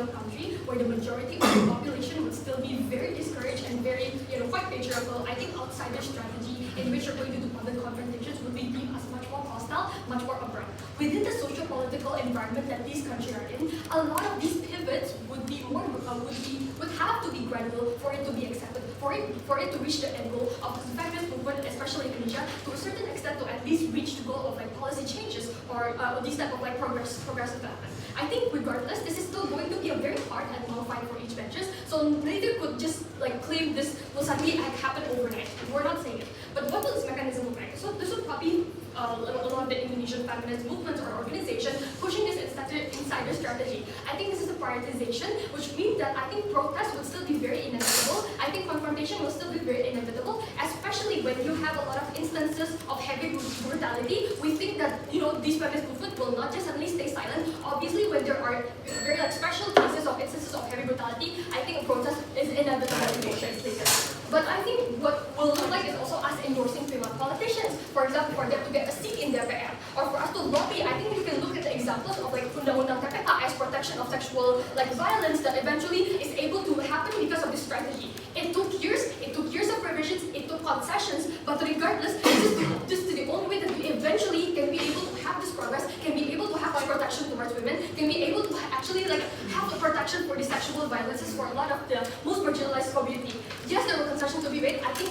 ideal country where the majority of the population would still be very discouraged and very, quite patriarchal, I think outsider strategy in which you're going to do public confrontations would be deemed as much more hostile, much more abrupt. Within the socio-political environment that these countries are in, a lot of these pivots would be more would have to be gradual for it to be accepted, for it to reach the end goal of the feminist movement, especially in Indonesia, to a certain extent to at least reach the goal of like policy changes or these type of like progressive development. I think regardless, this is still going to be a very hard and long fight for each benches. So neither could just like claim this will suddenly happen overnight. We're not saying it. But what will this mechanism look like? So this would probably a lot of the Indonesian feminist movements or organizations pushing this insider strategy. I think this is a prioritization, which means that I think protest would still be very inevitable. I think confrontation will still be very inevitable, especially when you have a lot of instances of heavy brutality. We think that these feminist movements will not just suddenly stay silent. Obviously, when there are very like special cases of instances of heavy brutality, I think a protest is inevitable in those cases. But I think what will look like is also us endorsing female politicians. For example, for them to get a seat in DPR, or for us to lobby. I think we can look at the examples of like undang-undang TPK as protection of sexual violence that eventually is able to happen because of this strategy. It took years of revisions, it took concessions, but regardless, this is the only way that we eventually can be able to have this progress, can be able to have protection towards women, can be able to actually have a protection for the sexual violences for a lot of the most marginalized community. Yes, there were concessions to be made. I think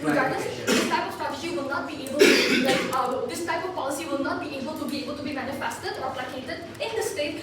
regardless, this type of strategy will not be able to this type of policy will not be able to be manifested or placated in the state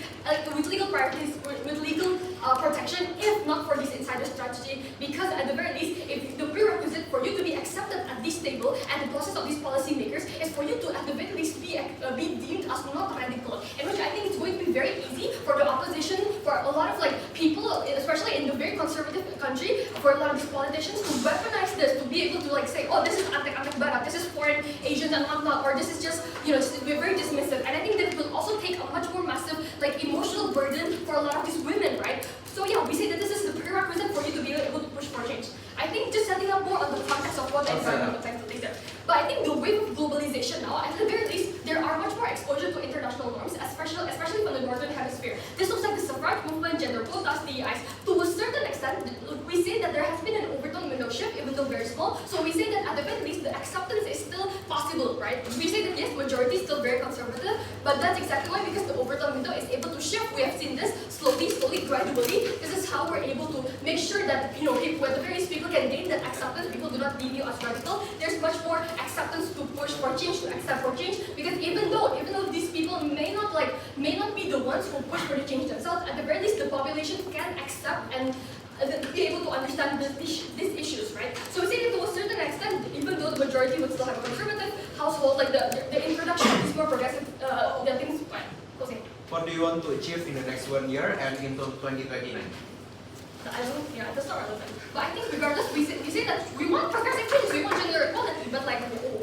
with legal priorities, with legal protection, if not for this insider strategy. Because at the very least, if the prerequisite for you to be accepted at this table and the process of these policymakers is for you to at the very least be deemed as not radical, in which I think it's going to be very easy for the opposition, for a lot of people, especially in the very conservative country, for a lot of these politicians to weaponize this, to be able to say, oh, this is antek-antek barat, this is foreign Asians and whatnot, or this is just, we're very dismissive. And I think that it will also take a much more massive, emotional burden for a lot of these women, right? So yeah, we say that this is the prerequisite for you to be able to push for change. I think just setting up more on the context of what the environmental factors is there. But I think the wave of globalization now, at the very least, there are much more exposure to international norms, especially from the northern hemisphere. This looks like the suffrage movement, gender quotas, DEIs. To a certain extent, we say that there has been an overtone window shift, even though very small. So we say that at the very least, the acceptance is still possible, right? We say that yes, majority is still very conservative, but that's exactly why, because the overtone window is able to shift. We have seen this slowly, gradually. This is how we're able to make sure that people, at the very least, people can gain that acceptance. People do not deem you as radical. There's much more acceptance to push for change, to accept for change. Because even though these people may not be the ones who push for the change themselves, at the very least, the population can accept and be able to understand these issues, right? So we say that to a certain extent, even though the majority would still have a conservative household, the introduction of these more progressive things, what do you want to achieve in the next 1 year and into 2029? That's not relevant. But I think regardless, we say that we want progressive change, we want gender equality, but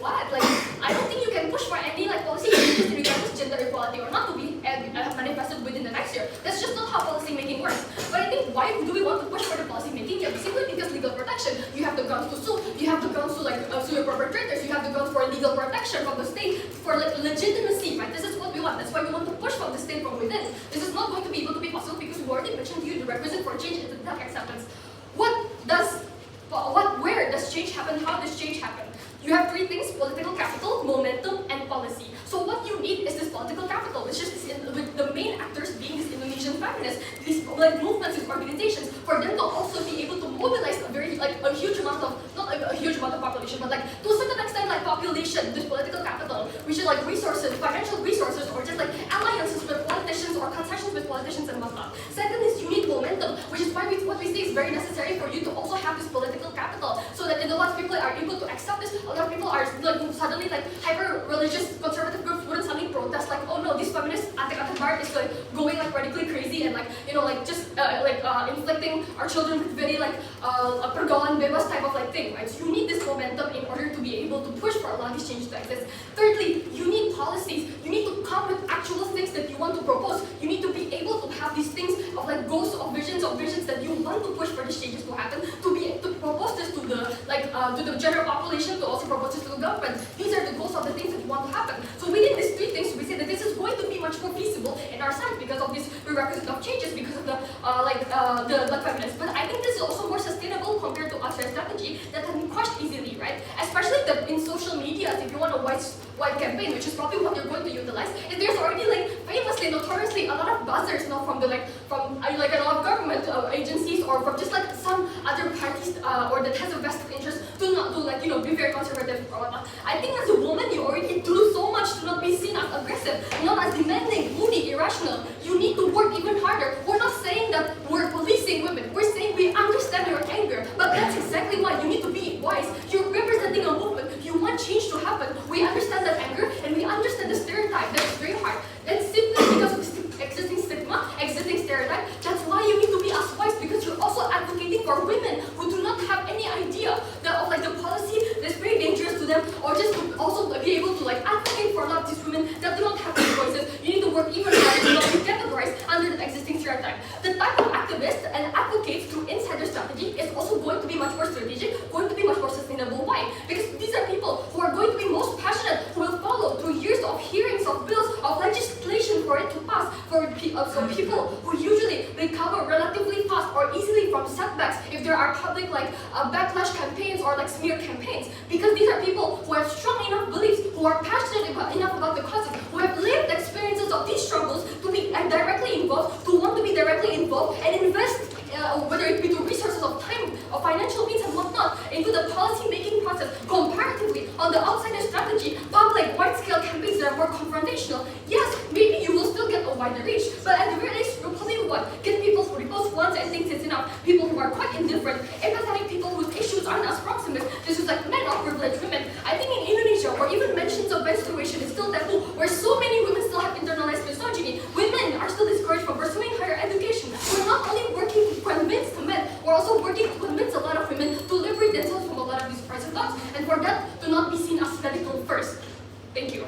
what? I don't think you can push for any policy changes regardless gender equality or not to be manifested within the next year. That's just not how policy making works. But I think why do we want to push for the policy making? Yeah, simply because legal protection. You have the grounds to sue, you have the grounds to sue your perpetrators, you have the grounds for legal protection from the state, for legitimacy, right? This is what we want. That's why we want to push from the state from within. This is not going to be able to be possible because we already mentioned to you the requisite for change is the acceptance. Where does change happen? How does change happen? You have three things: political capital, momentum, and policy. So what you need is this political capital, which is with the main actors being these Indonesian feminists, these movements, these organizations, for them to also be able to mobilize a huge amount of, not a huge amount of population, but to a certain extent population, this political capital, which is resources, financial resources, or just alliances with politicians or concessions with politicians and whatnot. Second is you need momentum, which is why what we say is very necessary for you to also have this political capital, so that a lot of people are able to accept this. A lot of people are suddenly hyper-religious conservative groups wouldn't suddenly protest oh no, this feminist antek-antek barat is going radically crazy and inflicting our children with very a pergaulan bebas type of thing, right? So you need this momentum in order to be able to push for a lot of these changes to exist. Thirdly, you need policies. You need to come with actual things that you want to propose. You need to be able to have these things of goals of visions that you want to push for these changes to happen, to propose this to the general population, to also propose this to the government. These are the goals of the things that you want to happen. So within these three things, we say that this is going to be much more feasible and in our sides because of this prerequisite of changes, because of the feminists. But I think this is also more sustainable compared to outside strategy that can be crushed easily, right? Especially in social media, if you want a white campaign, which is probably what you're going to utilize, and there's already famously, notoriously, a lot of buzzers now from a lot of government agencies or from just some other parties or that has a vested interest to not be very conservative or whatnot. I think as a woman, you already do so much to not be seen as aggressive, not as demanding, moody, irrational. You need to work even harder. We're not saying that we're policing women. We're saying we understand your anger, but that's exactly why you need to be wise. You're representing a movement. You want change to happen. We understand that anger and we understand the stereotype. That's very hard. That's simply because of existing stigma, existing stereotype. That's why you need to be as wise, because you're also advocating for women who do not have any idea of the policy that's very dangerous to them, or just to also be able to advocate for a lot of these women that do not have these voices. You need to work even harder to not be categorized under the existing stereotype. The type of activists and advocates through insider strategy is also going to be much more strategic, going to be much more sustainable. Why? Because these are people who are going to be most passionate, who will follow through years of hearings, of bills, of legislation for it to pass. So people who usually recover relatively fast or easily from setbacks if there are public backlash campaigns or smear campaigns, because these are people who have strong enough beliefs, who are passionate enough about the causes, who have lived experiences of these struggles to be directly involved, to want to be directly involved and invest, whether it be through resources of time, of financial means and whatnot, into the policy making process. Comparatively, on the outsider strategy, public wide-scale campaigns that are more confrontational, yes, maybe you will still get a wider reach, but at the very least, you'll probably get people who repost once and think it's enough, people who are quite indifferent, empathetic people whose issues aren't as proximate. This is men or privileged women. I think in Indonesia, where even mentions of menstruation is still taboo, where so many women still have internalized misogyny, women are still discouraged from pursuing higher education. We're not only working to convince the men, we're also working to convince a lot of women to liberate themselves from a lot of these oppressive thoughts, and for that to not be seen as radical first. Thank you.